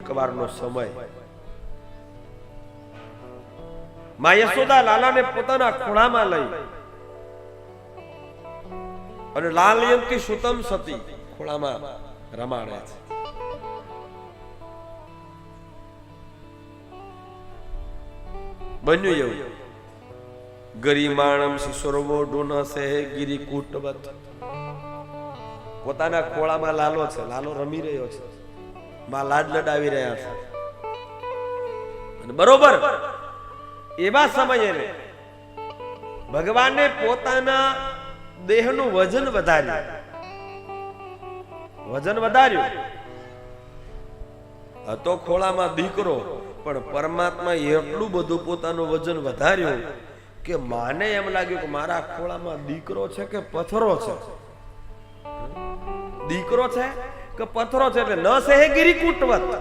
એકવારનો સમય માં યશોદા લાલાને પોતાના ખોળામાં લઈ અને લાલયંતી સુતમ સતી ખોળામાં રમાડે છે. બન્યું એવું ગરિમાણમ શિશોરવો ડોનસે ગિરિકૂટવત. પોતાના ખોળામાં લાલો છે, લાલો રમી રહ્યો છે, માં લાડ લડાવી રહ્યા છે. અને બરોબર એવા સમયે ભગવાને પોતાના દેહનું વજન વધાર્યું. હતો ખોળામાં દીકરો, પણ પરમાત્મા એટલું બધું પોતાનું વજન વધાર્યું કે માને એમ લાગ્યું કે મારા ખોળામાં દીકરો છે કે પથ્થરો છે. દીકરો છે કે પથ્થરો છે, એટલે ન સહે ગિરિકૂટવત.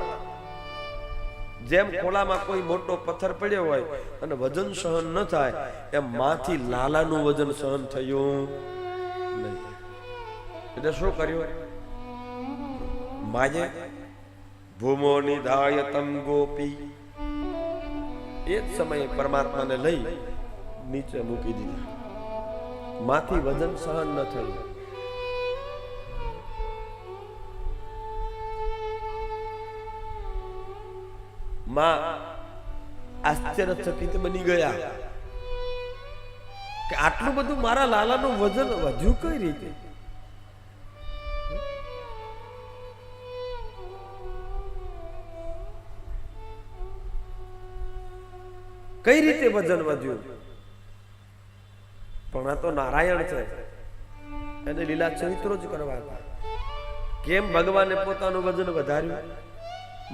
જેમ ખોળામાં કોઈ મોટો પથ્થર પડ્યો હોય અને વજન સહન ન થાય, એમ માંથી લાલાનું વજન સહન થયું નહીં. એટલે શું કર્યું? માજે ભૂમો નિધાયતમ ગોપી, એ જ સમયે પરમાત્માને લઈ નીચે મૂકી દીધા. માંથી વજન સહન ન થયું. માં આશ્ચર્યચકિત બની ગયા કે આટલું બધું મારા લાલાનું વજન વધ્યું કઈ રીતે? કઈ રીતે વજન વધ્યું? પણ આ તો નારાયણ છે, એને લીલા ચરિત્રો જ કરવા. કેમ ભગવાને પોતાનું વજન વધાર્યું?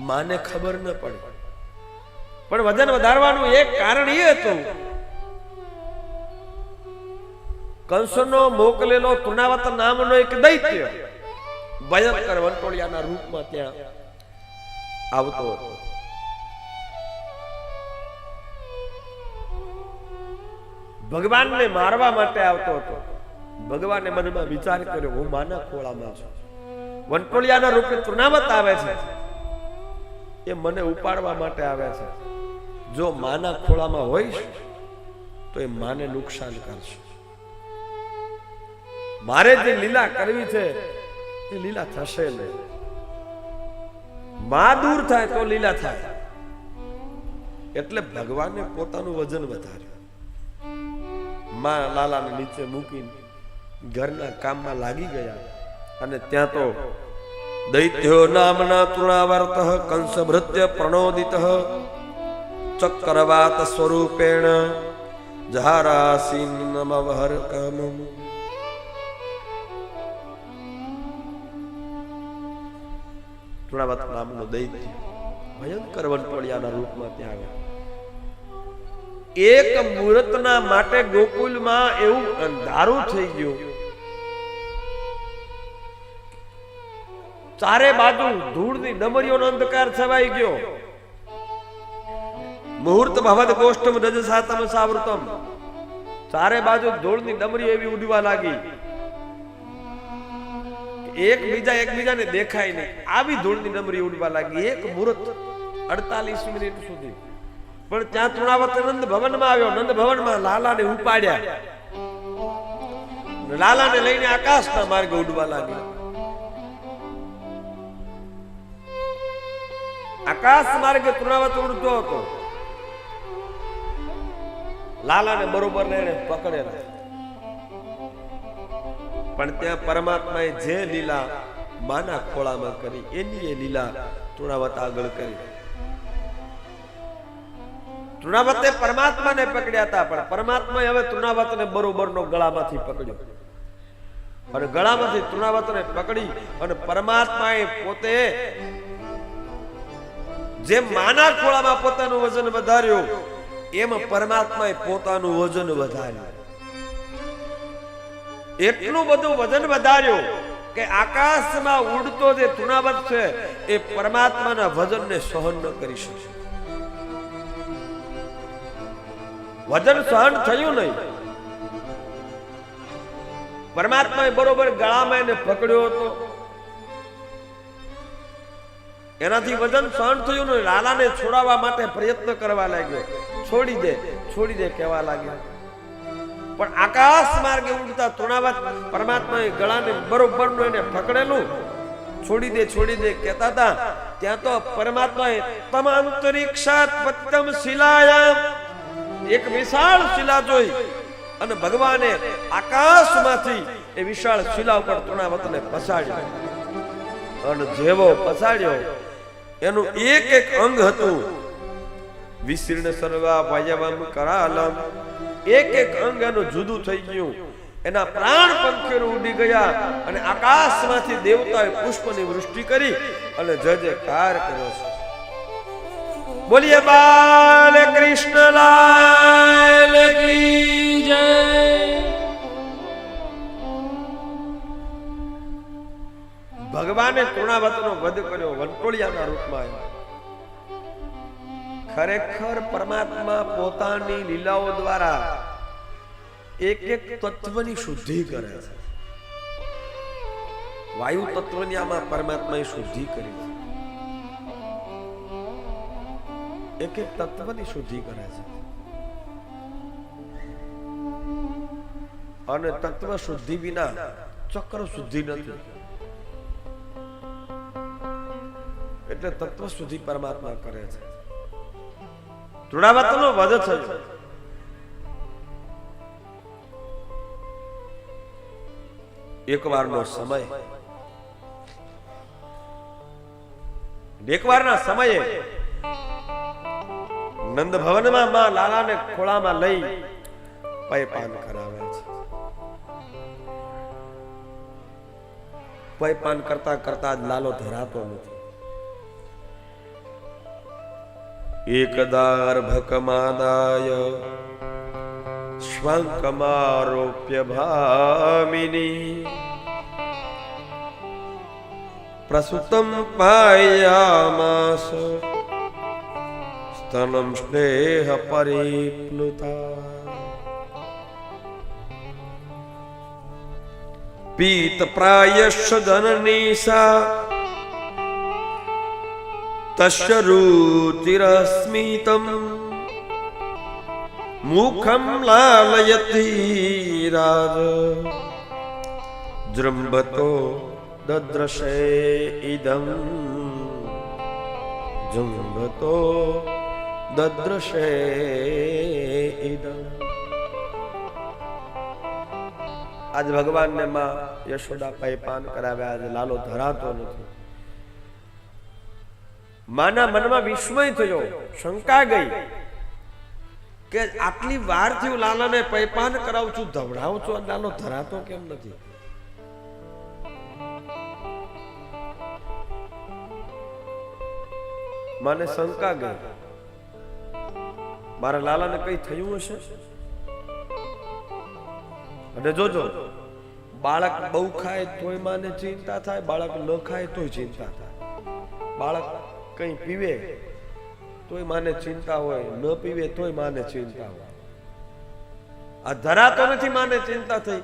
માને ખબર ન પડે. પણ વજન વધારવાનું એક કારણ એ હતું, કંસનો મોકલેલો તૃણાવત નામનો એક દૈત્ય ભયંકર વંટોળિયાના રૂપમાં ત્યાં આવતો હતો. ભગવાનને મારવા માટે આવતો હતો. ભગવાને મનમાં વિચાર કર્યો, હું માના ખોળામાં છું, વંટોળિયાના રૂપે તૃણાવત આવે છે, એ મને ઉપાડવા માટે આવે છે. જો માના ખોળામાં હોઈશ તો એ માને નુકસાન કરશે. મારે જે લીલા કરવી છે એ લીલા થશે નહીં. માં દૂર થાય તો લીલા થાય. એટલે ભગવાને પોતાનું વજન વધાર્યું. માં લાલાને નીચે મૂકીને ઘરના કામમાં લાગી ગયા. અને ત્યાં તો દૈત્યો નામના તૃણાવર્ત કંસ ભૃત્ય પ્રણોદિત ચક્રવાત સ્વરૂપેણ જહારાસીનમવહર્કમ. તૃણાવત નામનો દૈત્ય ભયંકર વંટોળિયાના રૂપમાં ત્યાં આવ્યા. એક મુહૂર્તના માટે ગોકુલમાં એવું અંધારું થઈ ગયું. ચારે બાજુ ધૂળની ડમરીઓનો અંધકાર છવાઈ ગયો. મુહૂર્ત ભવદ ગોષ્ઠમ રજસાતમ સાવૃતમ. ચારે બાજુ ધૂળની ડમરીઓ એવી ઉડવા લાગી, એકબીજાને દેખાય નહીં. આવી ધૂળની ડમરી ઉડવા લાગી. એક મુહૂર્ત 48 મિનિટ સુધી. પણ ત્યાં તૃણાવત નંદ ભવનમાં આવ્યો. નંદ ભવનમાં લાલાને ઉપાડ્યા. લાલાને લઈને આકાશના માર્ગે ઉડવા લાગ્યા. આકાશ માર્ગે તૃણાવત ઉડતો હતો. લાલાને બરોબર એને પકડેલા. પણ ત્યાં પરમાત્માએ જે લીલા માના ખોળામાં કરી, એની એ લીલા તૃણાવત આગળ કરી. તૃણાવતે પરમાત્માને પકડ્યા હતા, પણ પરમાત્માએ હવે તૃણાવતને બરોબરનો ગળામાંથી પકડ્યો. અને ગળામાંથી તૃણાવતને પકડી અને પરમાત્માએ પોતે જેમ માના ખોળામાં પોતાનું વજન વધાર્યું, એમ પરમાત્માએ પોતાનું વજન વધાર્યું. એટલું બધું વજન વધાર્યું કે આકાશમાં ઉડતો જે તૃણાવત છે એ પરમાત્માના વજનને સહન ન કરી શકે. વજન સહન થયું નહીં. પરમાત્માએ બરોબર ગળામાં એને પકડ્યો હતો. એનાથી વજન સહન થયું ને લાલાને છોડાવવા માટે પ્રયત્ન કરવા લાગ્યો. છોડી દે કહેવા લાગ્યો. પણ આકાશ માર્ગે ઉડતા તૃણાવત પરમાત્માએ ગળાને બરોબરનું એને પકડેલું. છોડી દે કહેતા હતા. ત્યાં તો પરમાત્માએ તમ અંતરિક્ષાત પત્તમ શિલાયામ, એક વિશાળ શિલા જોઈ અને ભગવાને આકાશમાંથી એ વિશાળ શિલા ઉપર તૃણાવતને પછાડ્યો. અને જેવો પછાડ્યો એનું એક અંગ હતું વિશીર્ણ સર્વા વયવમ કરાલમ. એક અંગ એનું જુદું થઈ ગયું. એના પ્રાણ પંખીઓ ઉડી ગયા અને આકાશમાંથી દેવતાએ પુષ્પની વૃષ્ટિ કરી અને જયકાર કર્યો છે. બોલીએ બાલ કૃષ્ણ લાલ કી જય. ભગવાને તૃણાવતનો વધ કર્યો, વંટોળિયાના રૂપમાં આવ્યા. ખરેખર પરમાત્મા પોતાની લીલાઓ દ્વારા એક તત્વની શુદ્ધિ કરે છે. વાયુ તત્વની આમાં પરમાત્માએ શુદ્ધિ કરી છે. એક તત્વની શુદ્ધિ કરે છે. અને તત્વ શુદ્ધિ વિના ચક્ર શુદ્ધિ નથી. એટલે તત્વ શુદ્ધિ પરમાત્મા કરે છે. તૃણાવતનો વધ થયો. એકવારના સમયે નંદ ભવનમાં માં લાલાને ખોળામાં લઈ પયપાન કરાવે છે. પયપાન કરતા કરતા જ લાલો ધરાતો નથી. એકદાર ભકમાદાય શ્વાંકમારોપ્ય ભામિની પ્રસુતમ પાયામાસ સ્તનમ સ્નેહ પરિપ્લુતા પીત પ્રાયશ જનનીસા તસ્ય રુચિરસ્મિતમ મુખમ લાલયતી રાજ જૃંભતો દદ્રશે ઇદં જૃંભતો દદ્રશે ઇદં. આજ ભગવાનને માં યશોદા પયપાન કરાવ્યા. આજે લાલો ધરાતો નથી. માના મનમાં વિસ્મય થયો, શંકા ગઈ કે આટલી વાર થયું લાલાને પયપાન કરાવું છું, ધવડાવું છું, લાલો ધરાતો કેમ નથી? માને શંકા ગઈ, મારા લાલાને કઈ થયું હશે. અને જોજો, બાળક બહુ ખાય તોય માને ચિંતા થાય, બાળક ન ખાય તોય ચિંતા થાય. બાળક કઈ પીવે તોય માને ચિંતા હોય, ન પીવે તોય માને ચિંતા હોય. આ ધરાતો નથી, માને ચિંતા થઈ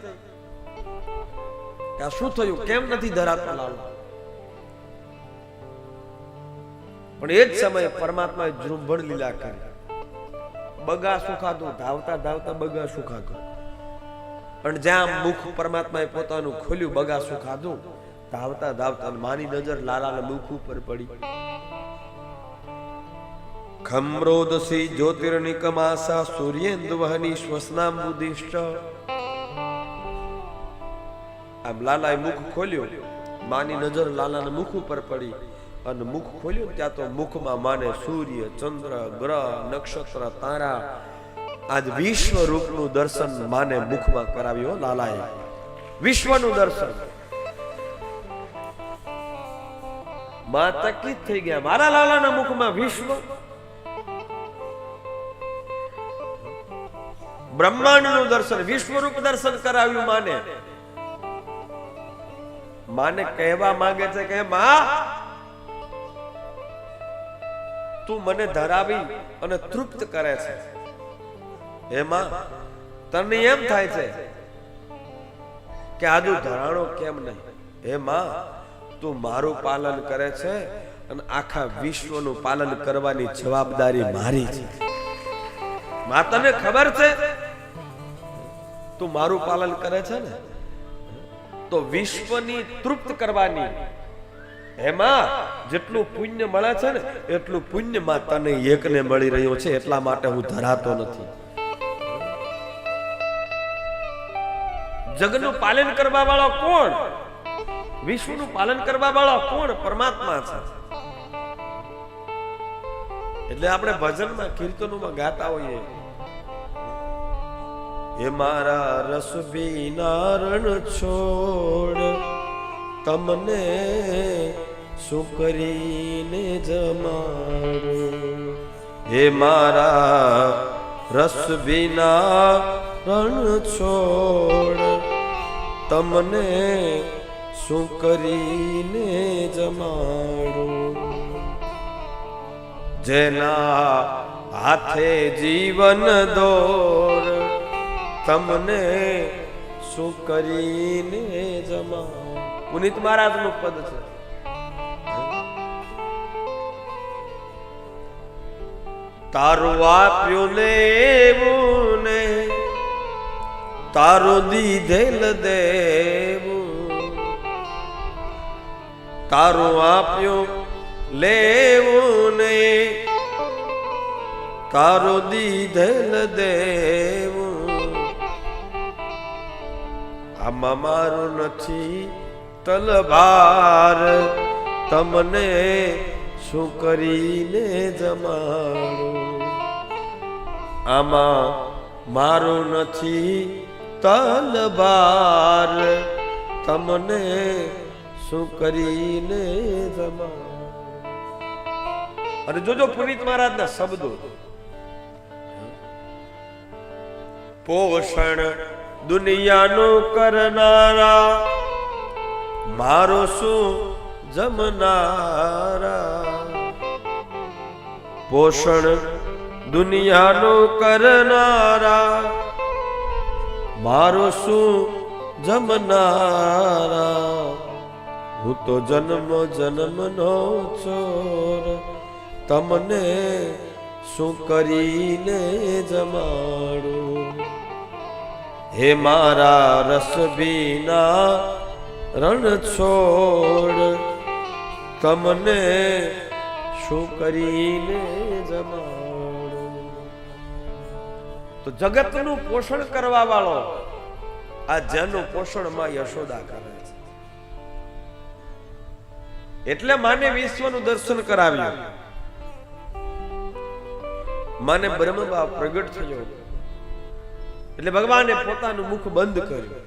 કે આ શું થયું, કેમ નથી ધરાતો લાલો? પણ એ જ સમયે પરમાત્માએ જૃંભણ લીલા કરી. બગાસું ખાધું, ધાવતા ધાવતા બગાસું ખાધું. અને જ્યાં મુખ પરમાત્માએ પોતાનું ખોલ્યું, બગાસું ખાધું, ધાવતા ધાવતા માની નજર લાલાના મુખ ઉપર પડી. ખમ્રોદસી જ્યોતિર્નિકમાસા સૂર્યેન્દુવહની શ્વસનાંબુદિષ્ટ. આમ લાલાએ મુખ ખોલ્યું, માની નજર લાલાના મુખ ઉપર પડી. અને મુખ ખોલ્યું ત્યાં તો મુખમાં માને સૂર્ય, ચંદ્ર, ગ્રહ, નક્ષત્ર, તારા, આજ વિશ્વ રૂપનું દર્શન માને મુખમાં કરાવ્યો લાલાએ. વિશ્વનું દર્શન. માં ચકિત થઈ ગયા, મારા લાલાના મુખમાં વિશ્વ. બ્રહ્માંડનું દર્શન, વિશ્વરૂપ દર્શન કરાવ્યું માને. માને કહેવા માંગે છે કે માં, તું મને ધરાવી અને તૃપ્ત કરે છે. હે માં, તને એમ થાય છે કે આજુ ધરાણો કેમ નહીં? હે માં, તું મારું પાલન કરે છે અને આખા વિશ્વનું પાલન કરવાની જવાબદારી મારી છે. માતાને ખબર છે તું મારું પાલન કરે છે ને, તો વિશ્વની તૃપ્ત કરવાની એમાં જેટલું પુણ્ય મળે છે ને એટલું પુણ્ય માં તને એકને મળી રહ્યું છે. એટલા માટે હું ધરાતો નથી. જગનું પાલન કરવા વાળો કોણ? વિશ્વનું પાલન કરવા વાળો કોણ? પરમાત્મા છે. એટલે આપણે ભજનમાં કીર્તનોમાં ગાતા હોઈએ, હે મારા રસ વિના રણ છોડ તમને શું કરીને જમાડું. હે મારા રસ વિના રણ છોડ તમને શું કરીને જમાડું. જેના હાથે જીવન દોર તમને શું કરીને જમાડું. પુનિત મહારાજ નું પદ છે. તારું આપ્યું ને એવું ને તારું દીધેલ દેવું. તારું આપ્યું લેવું ને તારું દીધેલ દેવું. આમાં મારું નથી તલવાર તમને શું કરીને જમાડું. આમાં મારું નથી તલવાર તમને શું કરીને જમાડું. અને જોજો પુનિત મહારાજના શબ્દો, પોષણ દુનિયાનું કરનારા મારો શું જમનારા. પોષણ દુનિયાનું કરનારા મારો શું જમનારા. હું તો જન્મ જન્મનો ચોર તમને શું કરીને જમાડું. હે મારા રસ વિના રણ છોડ તમને શું કરીને જમાડું. તો જગતનું પોષણ કરવા વાળો આ જેનું પોષણ માં યશોદા કરે છે. એટલે માને વિશ્વનું દર્શન કરાવ્યું. માને બ્રહ્મભાવ પ્રગટ થયો એટલે ભગવાને પોતાનું મુખ બંધ કર્યું.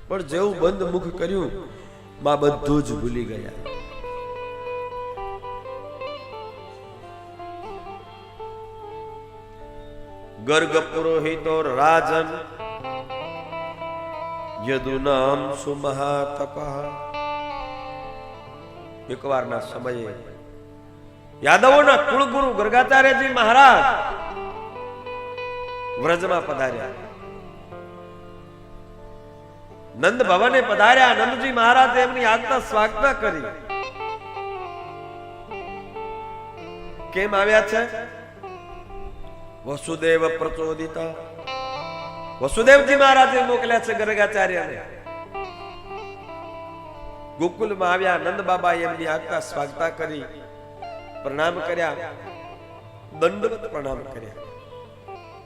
પણ જેવું બંધ મુખ કર્યું માં બધું જ ભૂલી ગયા. ગર્ગ પુરોહિતો રાજન યદુનામ સુમહાતપા. એકવારના સમયે યાદવોના કુળગુરુ ગર્ગાચાર્યજી મહારાજ વ્રજમાં પધાર્યા. નંદ ભવને પધાર્યા. નંદજી મહારાજે એમની આજ્ઞા સ્વાગત કરી. કેમ આવ્યા છે? વસુદેવ પ્રચોદિતા. વસુદેવજી મહારાજે મોકલ્યા છે ગર્ગાચાર્યને. ગોકુલમાં આવ્યા. નંદ બાબા એમની આજ્ઞા સ્વાગત કરી, પ્રણામ કર્યા, દંડવત પ્રણામ કર્યા.